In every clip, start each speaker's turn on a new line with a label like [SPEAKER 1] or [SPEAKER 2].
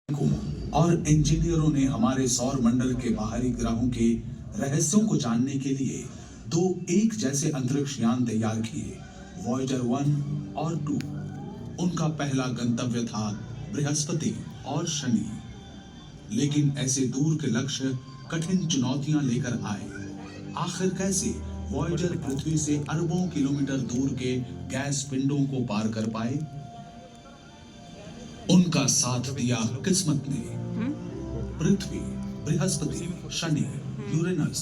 [SPEAKER 1] और इंजीनियरों ने हमारे सौर मंडल के बाहरी ग्रहों के रहस्यों को जानने के लिए दो एक जैसे अंतरिक्ष यान तैयार किए, वॉयेजर 1 और 2। उनका पहला गंतव्य था बृहस्पति और शनि, लेकिन ऐसे दूर के लक्ष्य कठिन चुनौतियां लेकर आए। आखिर कैसे वॉयेजर पृथ्वी से अरबों किलोमीटर दूर के गैस पिंडों को पार कर पाए? उनका साथ दिया किस्मत ने। पृथ्वी, बृहस्पति, शनि, यूरेनस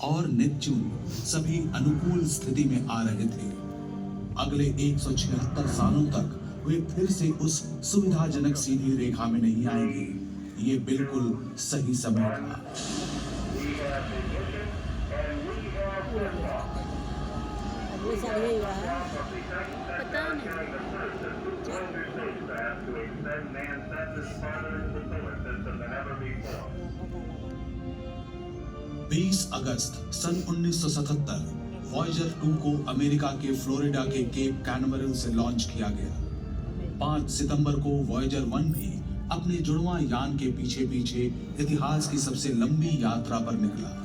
[SPEAKER 1] और नेपच्यून सभी अनुकूल स्थिति में आ रहे थे। अगले 176 सालों तक वे फिर से उस सुविधाजनक सीधी रेखा में नहीं आएंगे। ये बिल्कुल सही समय था।
[SPEAKER 2] पता नहीं।
[SPEAKER 1] 20 अगस्त सन 1977 वॉयेजर 2 को अमेरिका के फ्लोरिडा के केप कैनवरल से लॉन्च किया गया। 5 सितंबर को वॉयेजर 1 भी अपने जुड़वां यान के पीछे पीछे इतिहास की सबसे लंबी यात्रा पर निकला।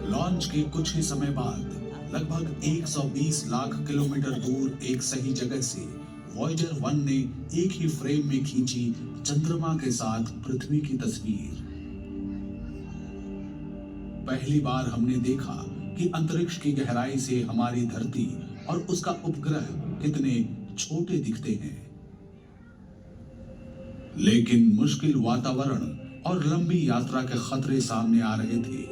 [SPEAKER 1] लॉन्च के कुछ ही समय बाद लगभग 120 लाख किलोमीटर दूर एक सही जगह से वॉयेजर 1 ने एक ही फ्रेम में खींची चंद्रमा के साथ पृथ्वी की तस्वीर। पहली बार हमने देखा कि अंतरिक्ष की गहराई से हमारी धरती और उसका उपग्रह कितने छोटे दिखते हैं। लेकिन मुश्किल वातावरण और लंबी यात्रा के खतरे सामने आ रहे थे।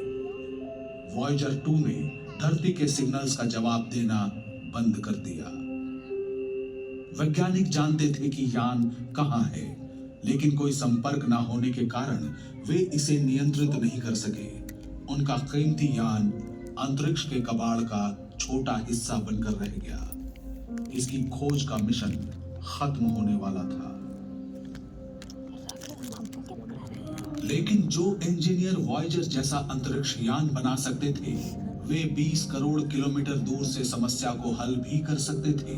[SPEAKER 1] वॉयेजर 2 ने धरती के सिग्नल्स का जवाब देना बंद कर दिया। वैज्ञानिक जानते थे कि यान कहां है, लेकिन कोई संपर्क ना होने के कारण वे इसे नियंत्रित नहीं कर सके। उनका कीमती यान अंतरिक्ष के कबाड़ का छोटा हिस्सा बनकर रह गया। इसकी खोज का मिशन खत्म होने वाला था। लेकिन जो इंजीनियर वॉयेजर जैसा अंतरिक्ष यान बना सकते थे, वे 20 करोड़ किलोमीटर दूर से समस्या को हल भी कर सकते थे।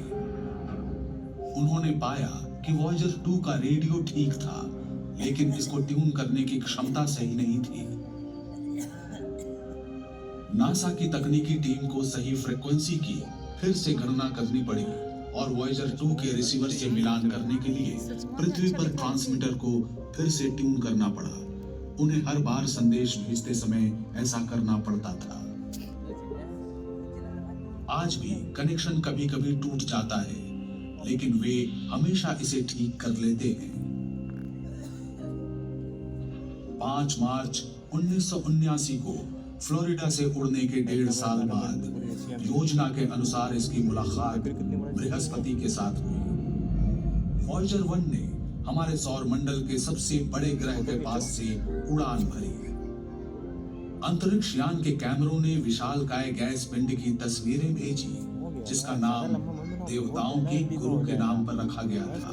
[SPEAKER 1] उन्होंने पाया कि वॉयेजर 2 का रेडियो ठीक था, लेकिन इसको ट्यून करने की क्षमता सही नहीं थी। नासा की तकनीकी टीम को सही फ्रीक्वेंसी की फिर से गणना करनी पड़ी और वॉयेजर 2 के रिसीवर से मिलान करने के लिए पृथ्वी पर ट्रांसमीटर को फिर से ट्यून करना पड़ा। उन्हें हर बार संदेश भेजते समय ऐसा करना पड़ता था। आज भी कनेक्शन कभी कभी टूट जाता है, लेकिन वे हमेशा इसे ठीक कर लेते हैं। 5 मार्च 1979 को फ्लोरिडा से उड़ने के 1.5 साल बाद योजना के अनुसार इसकी मुलाकात बृहस्पति के साथ हुई। वॉयेजर 1 ने हमारे सौर मंडल के सबसे बड़े ग्रह के पास से उड़ान भरी। अंतरिक्ष यान के कैमरों ने विशालकाय गैस पिंड की तस्वीरें भेजी, जिसका नाम देवताओं के गुरु के नाम पर रखा गया था।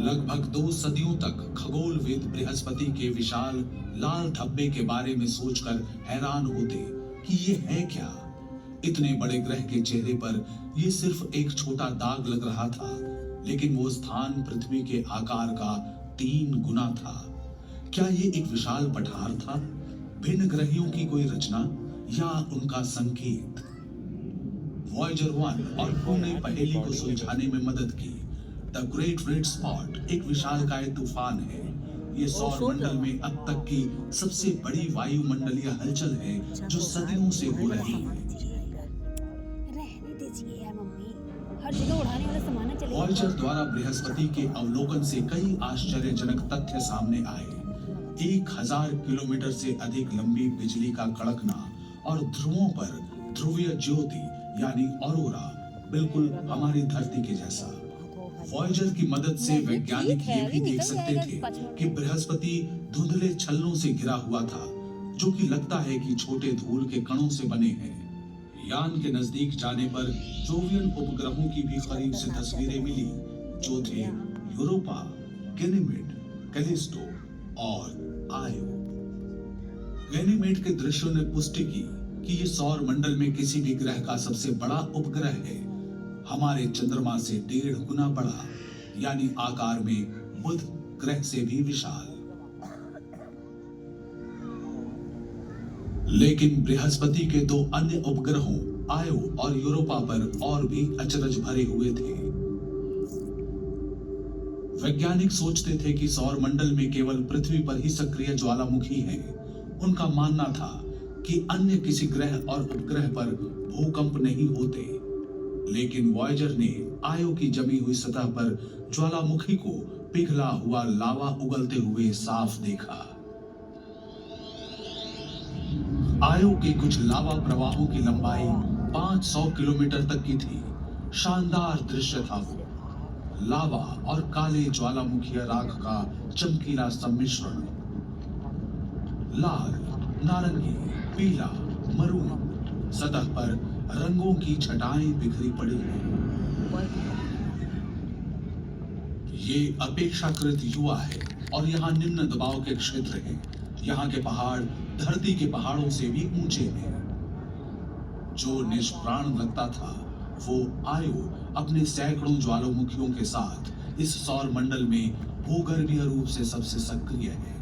[SPEAKER 1] लगभग 2 सदियों तक खगोलविद बृहस्पति के विशाल लाल धब्बे के बारे में सोचकर हैरान होते कि ये है क्या। इतने बड़े ग्रह के चेहरे पर यह सिर्फ एक छोटा दाग लग रहा था, लेकिन वो स्थान पृथ्वी के आकार का 3 गुना था। क्या ये एक विशाल पठार था, भिन्न ग्रहियों की कोई रचना, या उनका संकेत? वॉयेजर 1 और 2 ने पहेली को सुलझाने में मदद की। द ग्रेट रेड स्पॉट एक विशालकाय तूफान है। ये सौर मंडल में अब तक की सबसे बड़ी वायुमंडलीय हलचल है, जो सदियों से हो रही है। वॉयेजर द्वारा बृहस्पति के अवलोकन से कई आश्चर्यजनक तथ्य सामने आए। 1000 किलोमीटर से अधिक लंबी बिजली का कड़कना और ध्रुवों पर ध्रुवीय ज्योति यानी ऑरोरा, बिल्कुल हमारी धरती के जैसा। वॉयेजर की मदद से वैज्ञानिक ये भी देख सकते थे कि बृहस्पति धुंधले छल्लों से घिरा हुआ था, जो कि लगता है कि छोटे धूल के कणों से बने हैं। यान के नजदीक जाने पर जोवियन उपग्रहों की भी करीब से तस्वीरें मिली, जो थे यूरोपा, गैनीमेड, कैलिस्टो और आयो। गैनीमेड के दृश्यों ने पुष्टि की कि ये सौर मंडल में किसी भी ग्रह का सबसे बड़ा उपग्रह है। हमारे चंद्रमा से 1.5 गुना बड़ा, यानी आकार में बुध ग्रह से भी विशाल। लेकिन बृहस्पति के 2 अन्य उपग्रहों आयो और यूरोपा पर और भी अचरज भरे हुए थे। वैज्ञानिक सोचते थे कि सौर मंडल में केवल पृथ्वी पर ही सक्रिय ज्वालामुखी है। उनका मानना था कि अन्य किसी ग्रह और उपग्रह पर भूकंप नहीं होते। लेकिन वॉयेजर ने आयो की जमी हुई सतह पर ज्वालामुखी को पिघला हुआ लावा उगलते हुए साफ देखा। आयो के कुछ लावा प्रवाहों की लंबाई 500 किलोमीटर तक की थी। शानदार दृश्य था वो। लावा और काले ज्वालामुखी राख का चमकीला सम्मिश्रण। लाल, नारंगी, पीला, मरून, सतह पर रंगों की छटाएं बिखरी पड़ी हैं। ये अपेक्षाकृत युवा है और यहाँ निम्न दबाव के क्षेत्र हैं। यहाँ के पहाड़ धरती के पहाड़ों से भी ऊंचे हैं। जो निष्प्राण लगता था, वो आयो अपने सैकड़ों ज्वालामुखियों के साथ इस सौर मंडल में भूगर्भीय रूप से सबसे सक्रिय है।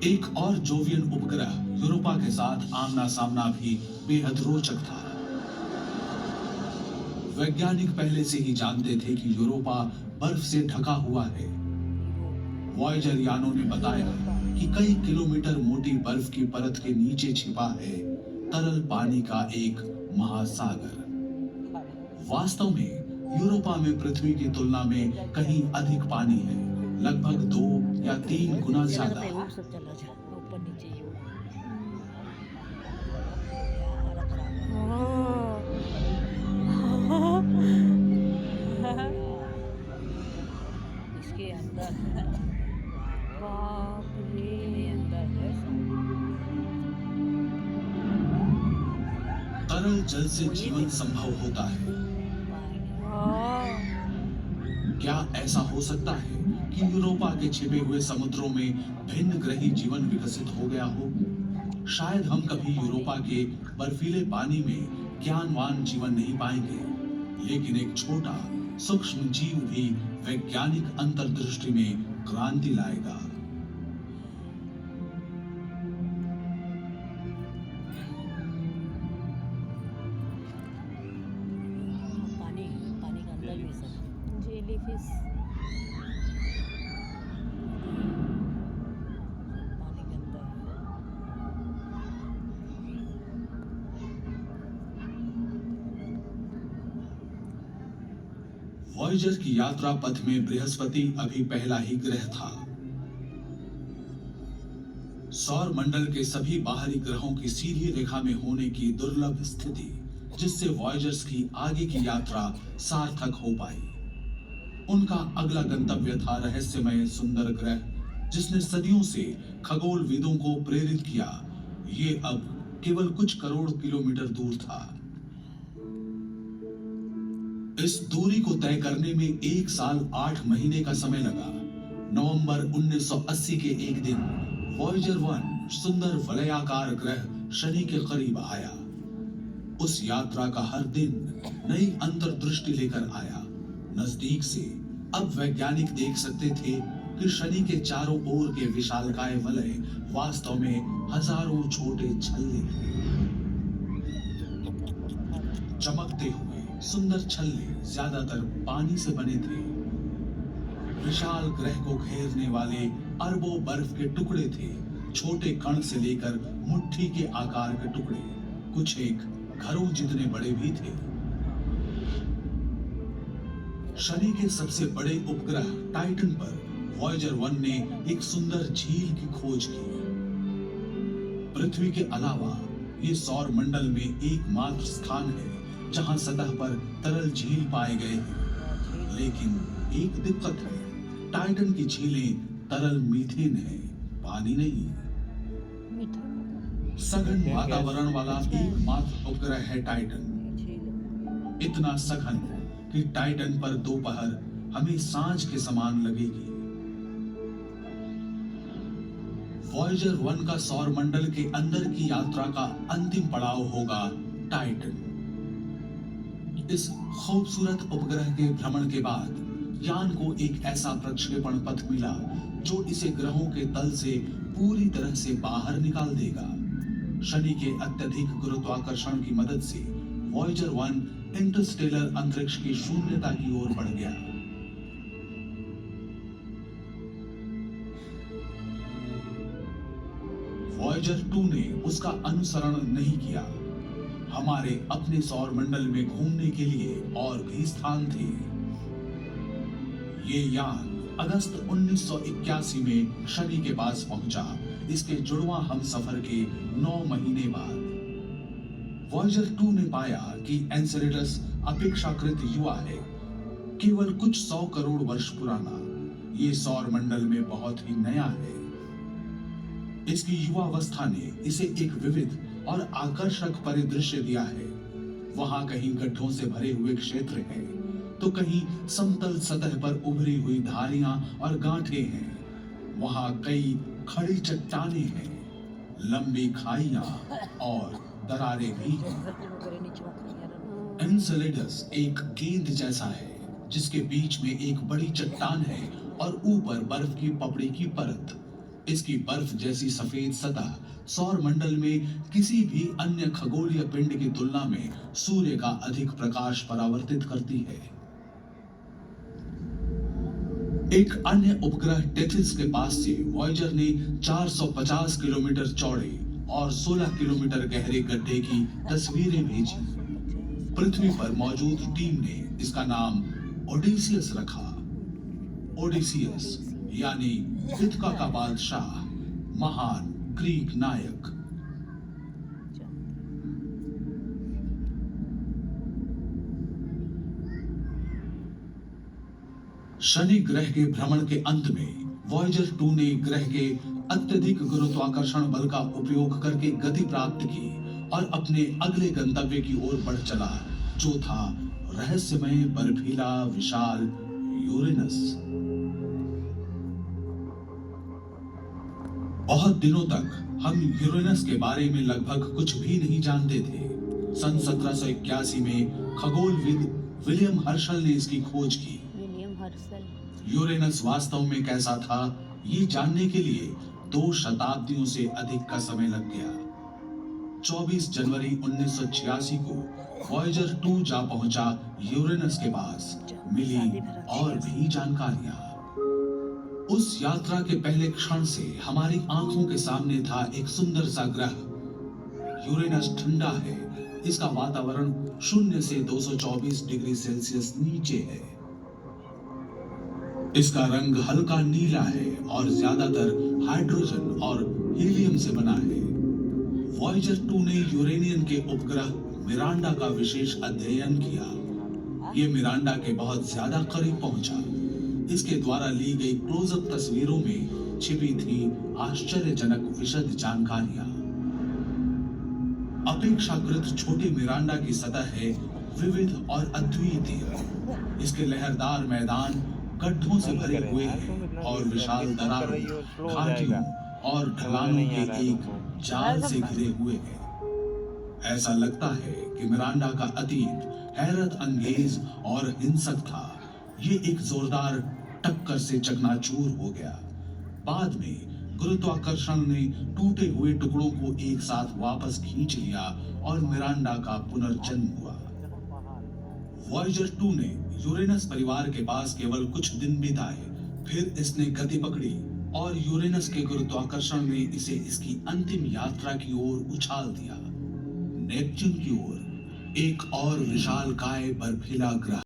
[SPEAKER 1] एक और जोवियन उपग्रह यूरोपा के साथ आमना सामना भी बेहद रोचक था। वैज्ञानिक पहले से ही जानते थे कि यूरोपा बर्फ से ढका हुआ है। वॉयेजर यानों ने बताया कि कई किलोमीटर मोटी बर्फ की परत के नीचे छिपा है तरल पानी का एक महासागर। वास्तव में यूरोपा में पृथ्वी की तुलना में कहीं अधिक पानी है, लगभग 2 या 3 गुना ज्यादा।
[SPEAKER 3] इसके अंदर बाप रे, अंदर है
[SPEAKER 1] तरल जल से जीवन संभव होता है। क्या ऐसा हो सकता है कि यूरोपा के छिपे हुए समुद्रों में भिन्न ग्रही जीवन विकसित हो गया हो? शायद हम कभी यूरोपा के बर्फीले पानी में ज्ञानवान जीवन नहीं पाएंगे, लेकिन एक छोटा सूक्ष्म जीव भी वैज्ञानिक अंतर्दृष्टि में क्रांति लाएगा।
[SPEAKER 3] पानी के अंदर भी सब जेलीफिश पानी के अंदर।
[SPEAKER 1] वॉयेजर की यात्रा पथ में बृहस्पति अभी पहला ही ग्रह था। सौर मंडल के सभी बाहरी ग्रहों की सीधी रेखा में होने की दुर्लभ स्थिति, जिससे वॉयेजर्स की आगे की यात्रा सार्थक हो पाई। उनका अगला गंतव्य था रहस्यमय सुंदर ग्रह, जिसने सदियों से खगोलविदों को प्रेरित किया। ये अब केवल कुछ करोड़ किलोमीटर दूर था। इस दूरी को तय करने में 1 साल 8 महीने का समय लगा। नवंबर 1980 के एक दिन वॉयेजर 1 सुंदर वलयाकार ग्रह शनि के करीब आया। उस यात्रा का हर दिन नई अंतर्दृष्टि लेकर आया। नजदीक से अब वैज्ञानिक देख सकते थे कि शनि के चारों ओर के विशालकाय वलय वास्तव में हजारों छोटे छल्ले थे। चमकते हुए सुंदर छल्ले ज्यादातर पानी से बने थे। विशाल ग्रह को घेरने वाले अरबों बर्फ के टुकड़े थे, छोटे कण से लेकर मुट्ठी के आकार के टुकड़े, कुछ एक घरों जितने बड़े भी थे। शनि के सबसे बड़े उपग्रह टाइटन पर वॉयेजर 1 ने एक सुंदर झील की खोज की। पृथ्वी के अलावा ये सौर मंडल में एकमात्र स्थान है जहां सतह पर तरल झील पाए गए हैं। लेकिन एक दिक्कत है, टाइटन की झीलें तरल मीथेन है, पानी नहीं। सघन वातावरण वाला एकमात्र उपग्रह है टाइटन। इतना सघन कि टाइटन पर दोपहर हमें सांझ के समान लगेगी। वॉयेजर 1 का सौर मंडल के अंदर की यात्रा का अंतिम पड़ाव होगा टाइटन। इस खूबसूरत उपग्रह के भ्रमण के बाद यान को एक ऐसा प्रक्षेपण पथ मिला जो इसे ग्रहों के तल से पूरी तरह से बाहर निकाल देगा। शनि के अत्यधिक गुरुत्वाकर्षण की मदद से वॉयेजर 1 इंटरस्टेलर अंतरिक्ष की शून्यता की ओर बढ़ गया। वॉयेजर 2 ने उसका अनुसरण नहीं किया। हमारे अपने सौर मंडल में घूमने के लिए और भी स्थान थे। ये यान अगस्त 1981 में शनि के पास पहुंचा, इसके जुड़वां हमसफर के 9 महीने बाद। वॉयेजर 2 ने पाया कि एन्सेलेडस अपेक्षाकृत युवा है, केवल कुछ 100 करोड़ वर्ष पुराना। ये सौर मंडल में बहुत ही नया है। इसकी युवावस्था ने इसे एक विविध और आकर्षक परिदृश्य दिया है। वहां कहीं गड्ढों से भरे हुए क्षेत्र हैं, तो कहीं समतल सतह पर उभरी हुई धारियां और गांठें हैं। वहां कई खड़ी चट्टानें हैं, लंबी खाइयां और दरारें भी हैं। एन्सेलेडस एक गेंद जैसा है, जिसके बीच में एक बड़ी चट्टान है और ऊपर बर्फ की पपड़ी की परत। इसकी बर्फ जैसी सफेद सतह सौर मंडल में किसी भी अन्य खगोलीय पिंड की तुलना में सूर्य का अधिक प्रकाश परावर्तित करती है। एक अन्य उपग्रह टेथिस के पास से वॉयेजर ने 450 किलोमीटर चौड़े और 16 किलोमीटर गहरे गड्ढे की तस्वीरें भेजी। पृथ्वी पर मौजूद टीम ने इसका नाम ओडेसियस रखा। ओडेसियस यानी इथका का बादशाह, महान ग्रीक नायक। शनि ग्रह के भ्रमण के अंत में वॉयेजर 2 ने ग्रह के अत्यधिक गुरुत्वाकर्षण बल का उपयोग करके गति प्राप्त की और अपने अगले गंतव्य की ओर बढ़ चला, जो था रहस्यमय बर्फीला विशाल यूरेनस। बहुत दिनों तक हम यूरेनस के बारे में लगभग कुछ भी नहीं जानते थे। सन 1781 में खगोलविद विलियम हर्शल ने इसकी खोज की। यूरेनस वास्तव में कैसा था, ये जानने के लिए 2 शताब्दियों से अधिक का समय लग गया। 24 जनवरी 1986 को वॉयेजर 2 जा पहुंचा यूरेनस के पास। मिली और भी जानकारियां। उस यात्रा के पहले क्षण से हमारी आंखों के सामने था एक सुंदर सा ग्रह। यूरेनस ठंडा है, इसका वातावरण 0 से 224 डिग्री सेल्सियस नीचे है। इसका रंग हल्का नीला है और ज्यादातर हाइड्रोजन और हीलियम से बना है। वॉयेजर 2 ने यूरेनियन के उपग्रह मिरांडा का विशेष अध्ययन किया। ये मिरांडा के बहुत ज्यादा करीब पहुंचा। इसके द्वारा ली गई क्लोजअप तस्वीरों में छिपी थी आश्चर्यजनक विशद जानकारियां। अपेक्षाकृत छोटी मिरांडा की सतह है विविध और अद्वितीय। इसके लहरदार मैदान गड्ढों से भरे हुए हैं और विशाल दरारों, घाटियों और ढलानों के एक जाल से घिरे हुए हैं। ऐसा लगता है कि मिरांडा का अतीत हैरत अंगेज और हिंसक था। ये एक जोरदार टक्कर से चकनाचूर हो गया। बाद में गुरुत्वाकर्षण ने टूटे हुए टुकड़ों को एक साथ वापस खींच लिया और मिरांडा का पुनर्जन्म हुआ। वॉयेजर 2 ने यूरेनस परिवार के पास केवल कुछ दिन बिताए, फिर इसने गति पकड़ी और यूरेनस के गुरुत्वाकर्षण ने इसे इसकी अंतिम यात्रा की ओर उछाल दिया, नेपच्यून की ओर, एक और विशालकाय बर्फीला ग्रह।